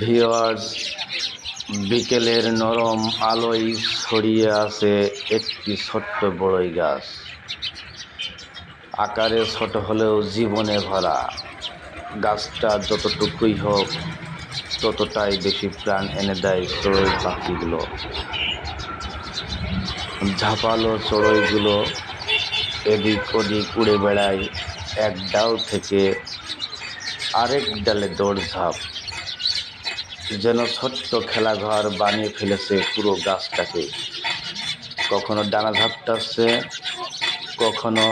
Viewers, বিকেলের নরম আলোয় ছড়িয়ে আছে একটি ছোট্ট বড়ই গাছ। আকারে ছোট হলেও জীবনে ভরা। গাছটা যতটুকুই হোক ততটাই বেশি প্রাণ এনে দেয় চড়ুই পাখিগুলো। ঝাঁপালো চড়ুইগুলো এদিক ওদিক উড়ে বেড়ায়, এক ডাল থেকে আরেক ডালে দৌড়ঝাঁপ, যেন ছোট্ট খেলাঘর বানিয়ে ফেলেছে পুরো গাছটাকে। কখনো ডানা ঝাপটাচ্ছে, কখনো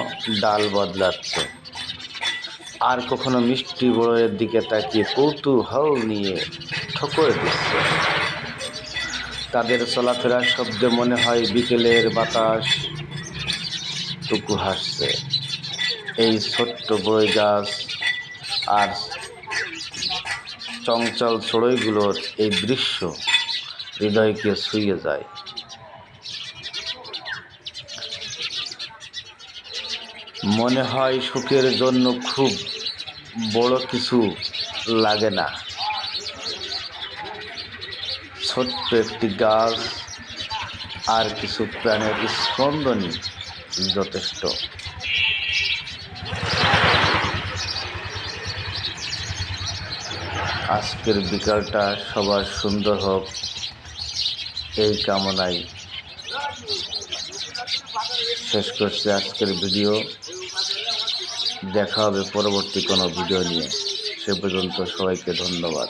ডাল বদলাচ্ছে, আর কখনো মিষ্টি বড়ইয়ের দিকে তাকিয়ে কৌতূহল নিয়ে ঠোকর দিচ্ছে। তাদের চলাফেরার শব্দে মনে হয় বিকেলের বাতাস টুকু হাসছে। এই ছোট্ট বড়ই গাছ আর চঞ্চল চড়ুইগুলোর এই দৃশ্য হৃদয়কে ছুঁয়ে যায়। মনে হয় সুখের জন্য খুব বড় কিছু লাগে না, ছোট্ট একটি গাছ আর কিছু প্রাণের স্পন্দনই যথেষ্ট। আজকের বিকালটা সবার সুন্দর হোক, এই কামনায় শেষ করছি আজকের ভিডিও। দেখা হবে পরবর্তী কোনো ভিডিও নিয়ে। সে পর্যন্ত সবাইকে ধন্যবাদ।